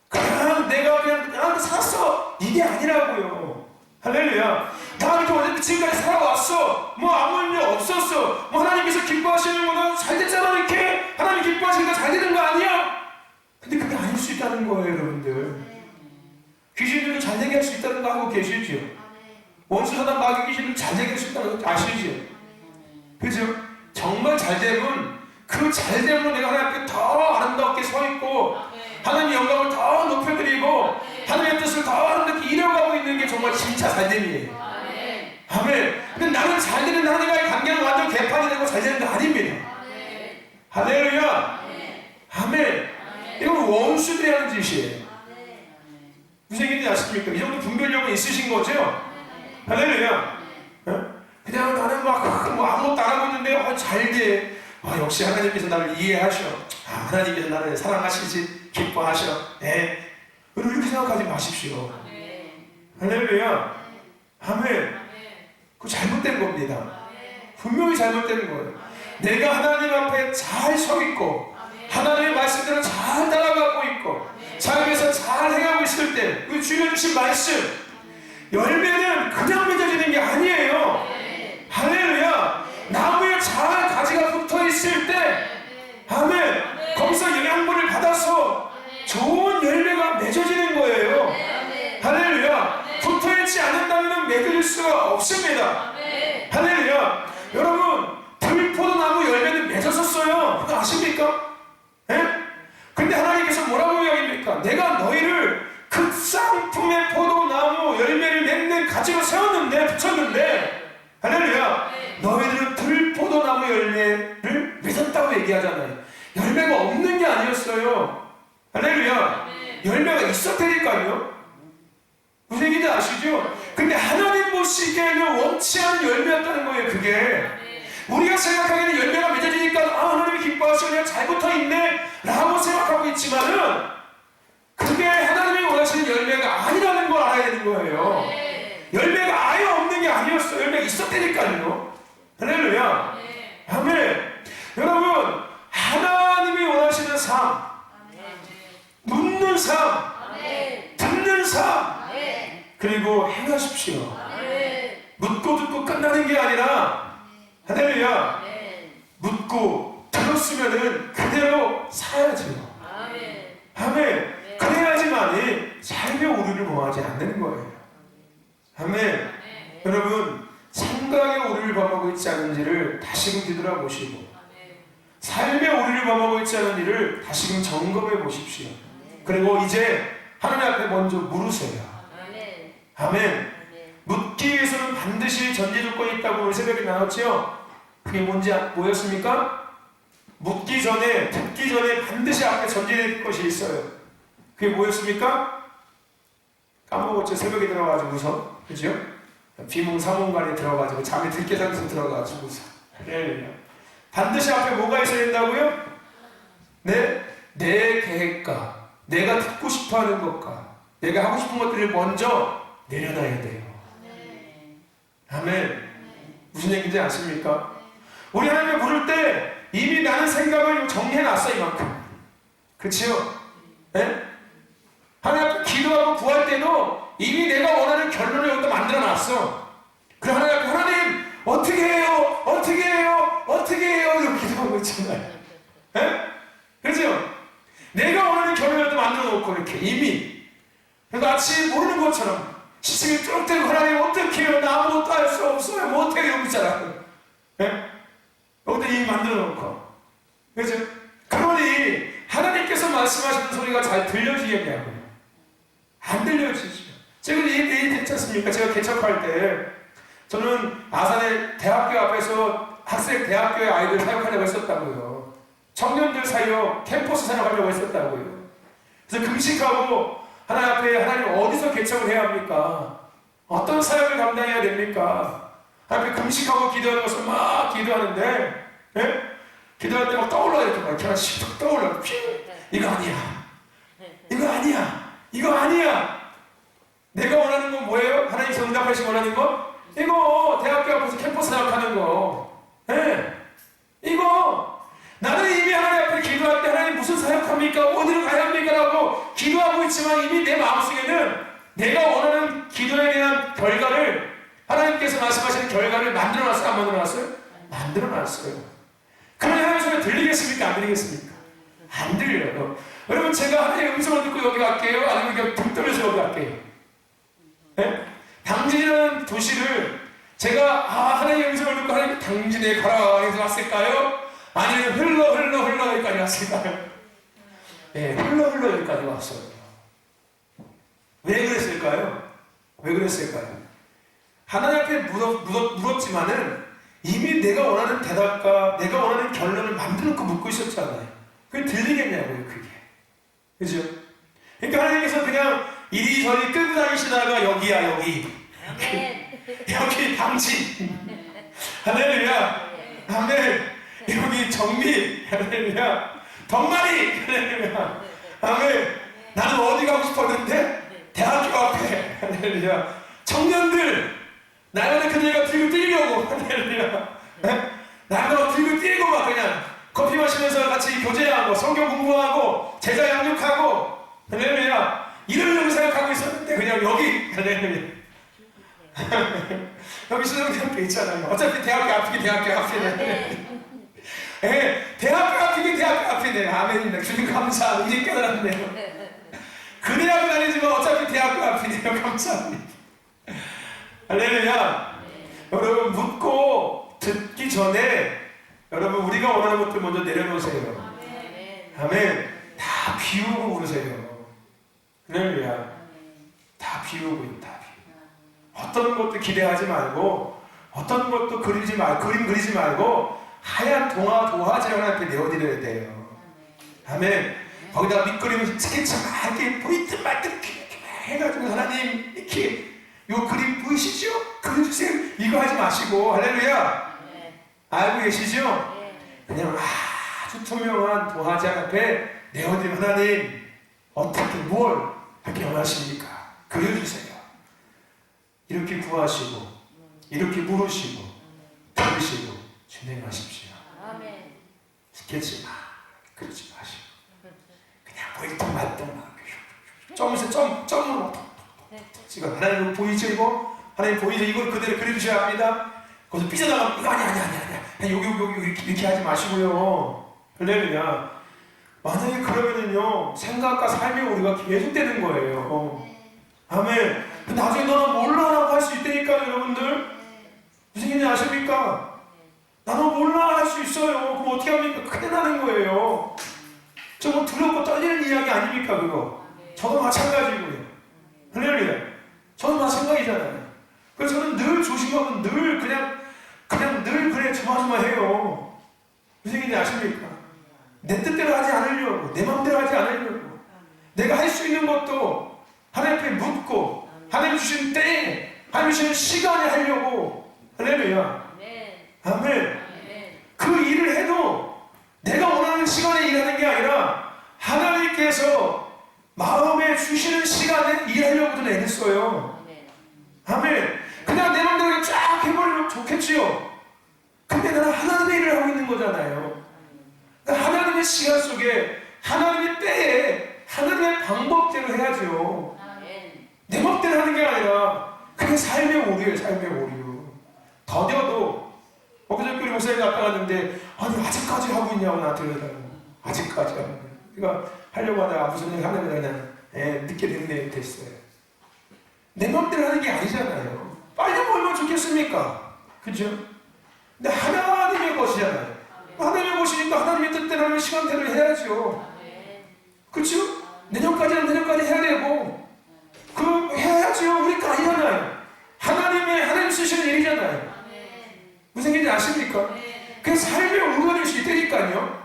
그냥 내가 그냥 샀어 이게 아니라고요. 할렐루야. 나 이렇게 지금까지 살아왔어. 뭐 아무 일 없었어. 뭐 하나님께서 기뻐하시는 거는 잘 됐잖아. 이렇게 하나님 기뻐하시는 거 잘 되는 거 아니야? 근데 그게 아닐 수 있다는 거예요, 여러분들. 귀신들도 잘 되게 할 수 있다는 거 알고 계시죠? 원수 사단 마귀 귀신들 잘 되게 할 수 있다는 거 아시죠? 그죠? 정말 잘 되면 그 잘됨으로 내가 하나님 앞에 더 아름답게 서 있고 하나님의 영광을 더 높여드리고 하나님의 뜻을 더 아름답게 이뤄가고 있는 게 정말 진짜 잘됨이에요. 아멘. 근데 나는 잘 되는 하나님과의 관계는 완전 개판이 되고 잘 되는 거 아닙니다. 할렐루야. 아멘. 이건 원수들이 하는 짓이에요. 무슨 얘기인지 아십니까? 이 정도 분별력은 있으신 거죠? 할렐루야. 그냥 나는 막 아무것도 안 하고 있는데 잘 돼. 역시 하나님께서 나를 이해하셔. 하나님께서 나를 사랑하시지 기뻐하셔. 네. 여러분 이렇게 생각하지 마십시오. 할렐루야. 아멘. 그거 잘못된 겁니다. 분명히 잘못된 거예요. 내가 하나님 앞에 잘 서 있고 하나님의 말씀대로 잘 따라가고 있고 삶에서 잘 행하고 있을 때 그 주여 주신 말씀 열매는 그냥 맺어지는 게 아니에요. 할렐루야. 나무에 잘 가지가 붙어 있을 때 아멘. 거기서 영양분을 받아서 좋은 열매가 맺어지는 거예요. 할렐루야. 붙어 있지 않는다면 맺을 수가 없습니다. 할렐루야. 여러분 들포도나무 열매는 맺었었어요. 그거 아십니까? 예? 근데 하나님께서 뭐라고 이야기합니까? 내가 너희를 극상품의 포도나무 열매를 맺는 가지로 세웠는데 붙였는데 할렐루야. 너희들은 들포도나무 열매를 맺었다고 얘기하잖아요. 열매가 없는 게 아니었어요. 할렐루야. 열매가 있었다니까요. 무슨 얘기인지 아시죠? 근데 하나님 보시기에는 원치 않은 열매였다는 거예요. 그게 우리가 생각하기에는 열매가 맺어지니까 하나님이 기뻐하시고 그냥 잘 붙어있네 라고 생각하고 있지만은 그게 하나님이 원하시는 열매가 아니라는 걸 알아야 되는 거예요. 열매가 아예 없는 게 아니었어요. 열매가 있었다니까요. 할렐루야. 아멘. 여러분, 하나님이 원하시는 삶, 묻는 삶, 듣는 삶, 그리고 행하십시오. 묻고 듣고 끝나는 게 아니라, 할렐루야, 묻고 들었으면은 그대로 살아야죠. 아멘. 그래야지만이 삶의 오류를 범하지 않는 거예요. 아멘. 여러분, 생각의 오류를 범하고 있지 않은지를 다시금 뒤돌아보시고, 삶의 오류를 범하고 있지 않은 일을 다시금 점검해 보십시오. 그리고 이제 하나님 앞에 먼저 물으세요. 아멘. 묻기 위해서는 반드시 전제 조건이 있다고 우리 새벽에 나눴죠? 그게 뭐였습니까? 묻기 전에, 듣기 전에 반드시 앞에 전제될 것이 있어요. 그게 뭐였습니까? 까먹었죠. 새벽에 들어가지고서. 그죠? 비몽사몽간에 들어가지고 잠이 들게 상해서 들어가지고서. 반드시 앞에 뭐가 있어야 된다고요? 내 계획과 내가 듣고 싶어하는 것과 내가 하고 싶은 것들을 먼저 내려놔야 돼요. 아멘. 무슨 얘기인지 아십니까? 우리 하나님을 부를 때 이미 나는 생각을 정해놨어. 이만큼. 그치요? 네? 하나님 기도하고 구할 때도 이미 내가 원하는 결론을 여기다 만들어놨어. 그 하나님 어떻게 해요? 어떻게 해요? 어떻게 해요? 이렇게 기도하고 있잖아요. 네? 그렇죠? 내가 원하는 결론을 여기다 만들어놓고 이렇게 이미. 그래서 마치 모르는 것처럼 시침이 쭉 되고 하나님 어떻게 해요? 나 아무것도 할 수 없어요. 못해요. 이러고 있잖아요. 네? 여기다 이미 만들어놓고. 그렇죠? 그러니 하나님께서 말씀하시는 소리가 잘 들려지겠냐고요. 안 들려지죠. 제가 이 얘기 됐지 않습니까? 제가 개척할 때 저는 아산의 대학교 앞에서 학생 대학교의 아이들 사역하려고 했었다고요. 청년들 사역 캠퍼스 사역하려고 했었다고요. 그래서 금식하고 하나님 앞에 하나님 어디서 개척을 해야 합니까? 어떤 사역을 감당해야 됩니까? 하나님 앞에 금식하고 기도하는 것을 막 기도하는데, 예? 기도할 때 막 떠올라요. 이렇게 막 이렇게 하나씩 떠올라요. 이거 아니야. 이거 아니야. 이거 아니야. 내가 원하는 건 뭐예요? 하나님께서 응답하시고 원하는 건? 이거 대학교 앞에서 캠퍼스 사역하는 거. 예? 이거 나는 이미 하나님 앞에 기도할 때 하나님 무슨 사역합니까? 어디로 가야 합니까? 라고 기도하고 있지만 이미 내 마음속에는 내가 원하는 기도에 대한 결과를 하나님께서 말씀하시는 결과를 만들어놨어요? 안 만들어놨어요? 만들어놨어요. 그러면 하나님 소리 들리겠습니까? 안 들리겠습니까? 안 들려요. 여러분 제가 하나님의 음성을 듣고 여기 갈게요? 아니면 그냥 등 떨려서 여기 갈게요? 네? 당진이라는 도시를 제가 하나님의 음성을 듣고 하나님 당진에 가라 해서 왔을까요? 아니면 흘러 여기까지 왔을까요? 네, 흘러 여기까지 왔어요. 왜 그랬을까요? 왜 그랬을까요? 하나님 앞에 물었지만은 이미 내가 원하는 대답과 내가 원하는 결론을 만들어놓고 묻고 있었잖아요. 그게 들리겠냐고요, 그게. 그죠? 그러니까 하나님께서 그냥 이리저리 끌고 다니시다가 여기야, 여기. 여기 당진. 할렐루야. 아멘. 여기 정리. 할렐루야. 덕만이. 할렐루야. 아멘. 나는 어디 가고 싶었는데? 대학교 앞에. 할렐루야. 청년들. 나가는 그들과 들고 뛰려고. 할렐루야. 나가서 들고 뛰고 막 그냥 커피 마시면서 같이 교제하고 성경 공부하고 제자 양육하고. 할렐루야. 이러려고 생각하고 있었는데 그냥 여기. 할렐루야. 여기 수정대학교 있잖아요. 어차피 대학교 앞이긴 대학교 앞이네. 예, 대학교 앞이긴 대학교 앞이네. 아멘입니다. 주님 감사. 이제 깨달았네요. 그 대학교 다니지만 어차피 대학교 앞이네요. 감사합니다. 할렐루야. 여러분 묻고 듣기 전에 여러분 우리가 원하는 것들 먼저 내려놓으세요. 아멘. 다 비우고 그러세요. 할렐루야. 다 비우고 있다. 어떤 것도 기대하지 말고 어떤 것도 그림 그리지 말고 하얀 도화지를 하나님께 내어드려야 돼요. 아멘. 거기다가 밑그림 스케치 막 이렇게 보이든 말든 이렇게 해가지고 하나님 이렇게 요 그림 보이시죠? 그려주세요. 이거 하지 마시고 할렐루야. 알고 계시죠? 그냥 아주 투명한 도화장 앞에 내어드린 하나님 어떻게 뭘 하게 원하십니까? 그려주세요. 이렇게 구하시고 이렇게 물으시고 들으시고 진행하십시오. 스케치만 그러지 마시고 그냥 보이통말통 점으로 지금 하나님 보이죠? 이거? 하나님 보이죠? 이걸 그대로 그려주셔야 합니다. 거기서 삐져나가면 이거 아니야 여기 이렇게 하지 마시고요. 할렐루야. 만약에 그러면은요 생각과 삶의 오류가 계속되는 거예요. 아멘. 나중에 너는 몰라라고 할 수 있다니까요. 여러분들 무슨 얘기인지 아십니까? 나는 몰라 할 수 있어요. 그럼 어떻게 합니까? 큰일 나는 거예요. 저거 두렵고 떨리는 이야기 아닙니까 그거? 저도 마찬가지고요. 할렐루야. 저도 마찬가지잖아요. 그래서 저는 늘 조심하고 늘 그냥 늘 그래 조마조마해요. 무슨 얘기인지 아십니까? 내 뜻대로 하지 않으려고 내 마음대로 하지 않으려고 내가 할 수 있는 것도 하나님 앞에 묻고 하나님 주신 때에 하나님 주신 시간에 하려고. 할렐루야. 아멘. 그 일을 해도 내가 원하는 시간에 일하는 게 아니라 하나님께서 마음에 주시는 시간에 일하려고 좀 애랬어요. 아멘. 그냥 내 맘대로 쫙 해버리면 좋겠지요. 근데 나는 하나님의 일을 하고 있는 거잖아요. 하나님의 시간 속에 하나님의 때에 하나님의 방법대로 해야죠. 내 맘대로 하는 게 아니라 그게 삶의 오류예요. 삶의 오류. 더뎌도 엊그저께 우리 목사님 갔다 갔는데 아니 아직까지 하고 있냐고 나한테 그러더라고. 아직까지 하고 있냐고. 그러니까 하려고 하다가 무슨 얘기 하려고 그냥 늦게 됐네 됐어요. 내 맘대로 하는 게 아니잖아요. 빨리 몰면 좋겠습니까? 그죠? 근데 하나님의 것이잖아요. 하나님의 것이니까 하나님의 뜻대로 하면 시간대로 해야죠. 그렇죠? 내년까지는 내년까지 해야 되고 그럼 해야죠. 우리가 아니잖아요. 하나님 쓰시는 일이잖아요. 무슨 얘기인지 아십니까? 그게 삶의 오류가 될 수 있다니까요.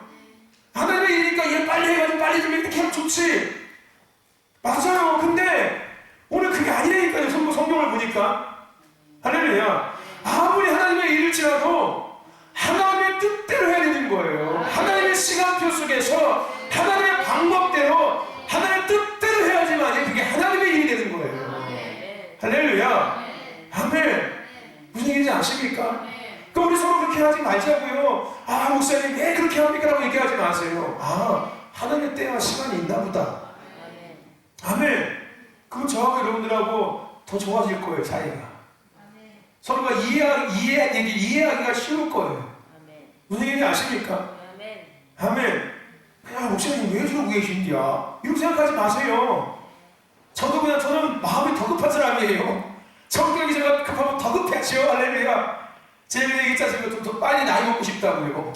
하나님의 일이니까 얘 빨리 해가지고 빨리 좀 이렇게 하면 좋지. 맞아요. 근데 오늘 그게 아니라니까요. 성경을 보니까. 할렐루야. 아무리 하나님의 일일지라도 하나님의 뜻대로 해야 되는 거예요. 하나님의 시간표 속에서 하나님의 방법대로 하나님의 뜻대로 해야지만 그게 하나님의 일이 되는 거예요. 할렐루야. 아멘. 무슨 얘기인지 아십니까? 그럼 우리 서로 그렇게 하지 말자고요. 아 목사님 왜 그렇게 합니까? 라고 얘기하지 마세요. 아 하나님의 때와 시간이 있나 보다. 아멘. 그럼 저하고 여러분들하고 더 좋아질 거예요. 사이가. 서로가 이해하기가 쉬울 거예요. 무슨 얘기인지 아십니까? 아멘. 야 목사님 왜 저러고 계신지야? 이렇게 생각하지 마세요. 저는 마음이 더 급한 사람이에요. 성격이 제가 급하면 더 급해지요. 할렐루야. 제가 얘기했지 않습니까? 더 빨리 나이 먹고 싶다고요.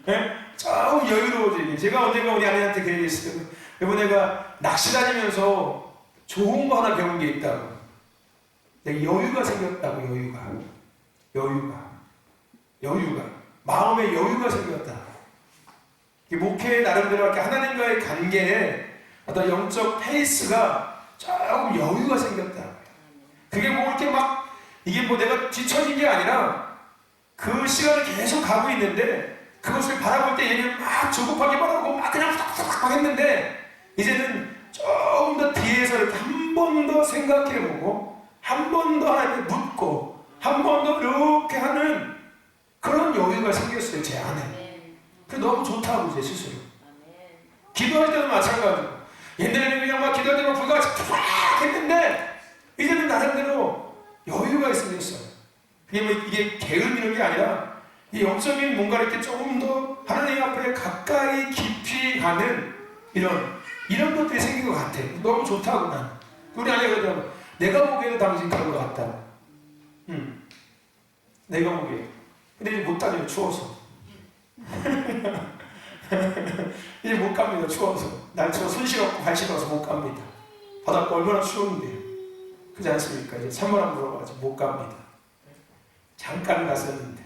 네? 조금 여유로워지기. 제가 언젠가 우리 아내한테 그 얘기했어요. 여보 내가 낚시 다니면서 좋은 거 하나 배운 게 있다고. 내가 여유가 생겼다고. 여유가 마음에 여유가 생겼다. 목회의 나름대로 이렇게 하나님과의 관계에 어떤 영적 페이스가 조금 여유가 생겼다. 그게 뭐 이렇게 막 이게 뭐 내가 뒤처진 게 아니라 그 시간을 계속 가고 있는데 그것을 바라볼 때 얘는 막 조급하게 말하고 막 그냥 푸닥푸닥 했는데 이제는 조금 더 뒤에서 이렇게 한 번 더 생각해보고 한 번 더 하나님께 묻고 한 번 더 이렇게 하는 그런 여유가 생겼어요. 제 안에. 그게 너무 좋다고 제 스스로. 기도할 때도 마찬가지고 옛날에는 그냥 막 기도할 때만 불같이 푸닥 했는데 이제는 나름대로 여유가 생겼어요. 그게 뭐 이게 게으름 이런 게 아니라 이 영적인 뭔가 이렇게 조금 더 하나님 앞에 가까이 깊이 가는 이런 것들이 생긴 것 같아. 너무 좋다고 난. 우리 아내가 그러더라고. 내가 보기에도 당신 그런 것 같다. 내가 보기에. 근데 이제 못 다녀요. 추워서. 이제 못 갑니다. 추워서. 날 추워 손 시렵고 발 시려워서 못 갑니다. 바닷가 얼마나 추운데. 그렇지 않습니까? 이제 찬물 안 물어가지고 못 갑니다. 잠깐 갔었는데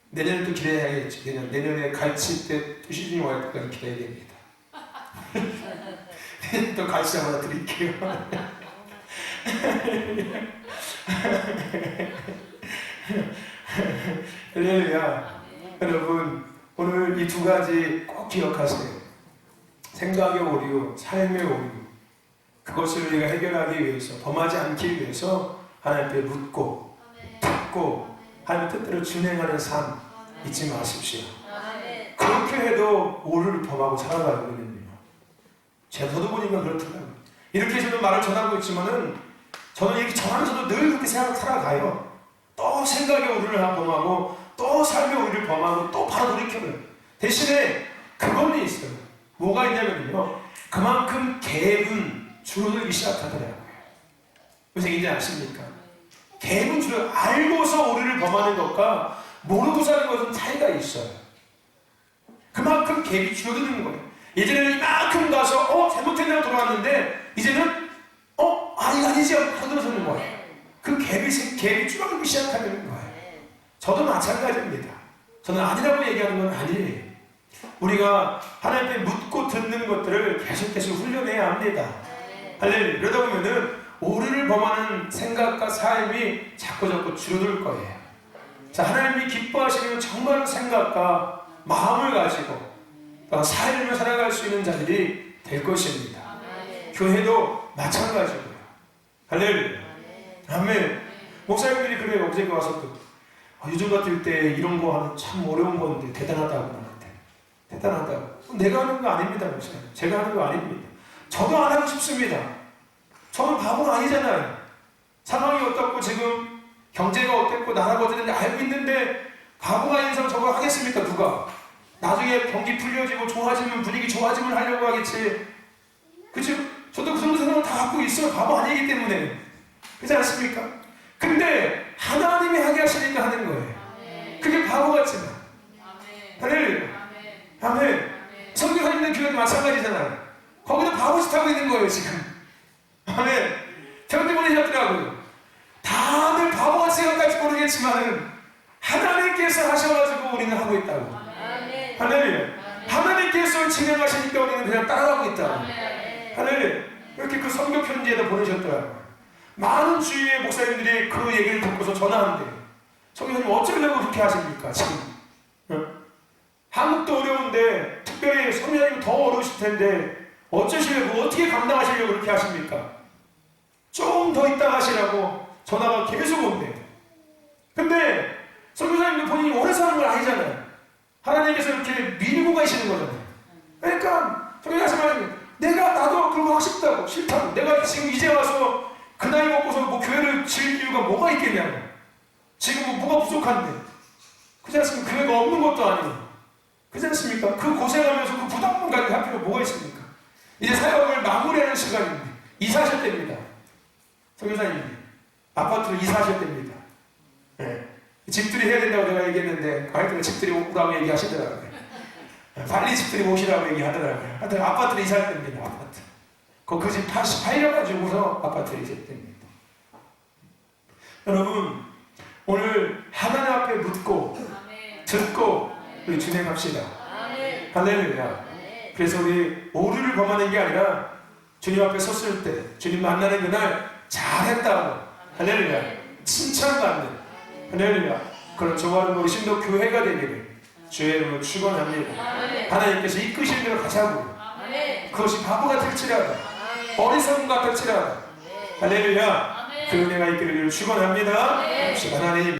내년에 또 기다려야겠지. 내년에 갈치 때 시즌이 올 때까지 기다려야 됩니다. 또 갈수 하나 드릴게요. 할렐루야. 여러분, 오늘 이 두 가지 꼭 기억하세요. 생각의 오류, 삶의 오류. 그것을 우리가 해결하기 위해서, 범하지 않기 위해서 하나님께 묻고 듣고 하나님의 뜻대로 진행하는 삶 잊지 마십시오. 그렇게 해도 오류를 범하고 살아가거든요. 저도 보니까 그렇더라고요. 이렇게 저는 말을 전하고 있지만은 저는 이렇게 전하면서도 늘 그렇게 살아가요. 또 생각의 오류를 범하고 또 삶의 오류를 범하고 또 바로 돌이켜요. 대신에 그건 있어요. 뭐가 있냐면요, 그만큼 갭은 줄어들기 시작하더라고요. 무슨 얘기인지 아십니까? 갭은 줄어, 알고서 오류를 범하는 것과 모르고 사는 것은 차이가 있어요. 그만큼 갭이 줄어드는 거예요. 예전에는 이만큼 가서 잘못했다고 돌아왔는데 이제는 이거 아니지 하고 들어서는 거예요. 그 갭이 줄어들기 시작하는 거예요. 저도 마찬가지입니다. 저는 아니라고 얘기하는 건 아니에요. 우리가 하나님께 묻고 듣는 것들을 계속 훈련해야 합니다. 할렐루야. 그러다 보면은 오류를 범하는 생각과 삶이 자꾸 줄어들 거예요. 자, 하나님이 기뻐하시는 정말 생각과 마음을 가지고 삶을 살아갈 수 있는 자들이 될 것입니다. 교회도 마찬가지고요. 할렐루야. 아멘. 목사님들이 그래요. 어제 와서 또 요즘 같을 때 이런 거 하면 참 어려운 건데 대단하다고 나한테. 대단하다고. 내가 하는 거 아닙니다, 목사님. 제가 하는 거 아닙니다. 저도 안 하고 싶습니다. 저는 바보가 아니잖아요. 상황이 어떻고 지금 경제가 어땠고 나라가 어땠는지 알고 있는데 바보가 아닌 이상 저거 하겠습니까? 누가? 나중에 경기 풀려지고 좋아지면 분위기 좋아지면 하려고 하겠지. 그치? 저도 그 정도 생각을 다 갖고 있어요. 바보 아니기 때문에. 그렇지 않습니까? 근데 하나님이 하게 하시니까 하는 거예요. 그게 바보 같지만. 할렐루야. 아멘. 성교사 있는 교회도 마찬가지잖아요. 거기도 바보짓 하고 있는 거예요, 지금. 아멘. 저한테 보내셨더라고요. 다들 바보같이 생각할지 모르겠지만은 하나님께서 하셔가지고 우리는 하고 있다고. 할렐루야. 하나님께서 진행하시니까 우리는 그냥 따라가고 있다고. 할렐루야. 이렇게 그 성교 편지에다 보내셨더라고요. 많은 주위의 목사님들이 그 얘기를 듣고서 전화한대요. 성교사님 어쩌려고 그렇게 하십니까 지금? 한국도 어려운데 특별히 성교사님 더 어려우실 텐데 어쩌시려고, 어떻게 감당하시려고 그렇게 하십니까? 좀 더 있다 하시라고 전화가 계속 온대요. 근데 선교사님도 본인이 오래 사는 건 아니잖아요. 하나님께서 이렇게 밀고 가시는 거잖아요. 그러니까 선교사님 나도 그런 거 하고 싶다고, 싫다고. 내가 지금 이제 와서 그 나이 먹고서 뭐 교회를 지을 이유가 뭐가 있겠냐고. 지금 뭐가 부족한데. 그렇지 않습니까? 교회가 없는 것도 아니고. 그렇지 않습니까? 그 고생하면서 그 부담만 가지고 할 필요가 뭐가 있습니까? 이제 사역을 마무리하는 시간인데 이사하실 때입니다. 선교사님이 아파트로 이사하실 때입니다. 네. 집들이 해야 된다고 내가 얘기했는데 하여튼 집들이 오라고 얘기하시더라고요. 빨리 집들이 오시라고 얘기하더라고요. 하여튼 아파트로 이사할 때입니다. 아파트. 그 집 다시 팔려가지고서 아파트로 이사할 때입니다. 여러분, 오늘 하나님 앞에 묻고 듣고 우리 진행합시다. 할렐루야. 그래서 우리 오류를 범하는 게 아니라 주님 앞에 섰을 때 주님 만나는 그날 잘했다고, 할렐루야, 칭찬받는, 할렐루야, 그런 좋아하는 우리 신도 교회가 되기를 주의 이름으로 축원합니다. 하나님께서 이끄신 대로 가자고요. 그것이 바보 같을지라도 어리석은 것 같을지라도 할렐루야, 그 은혜가 있기를 축원합니다. 하나님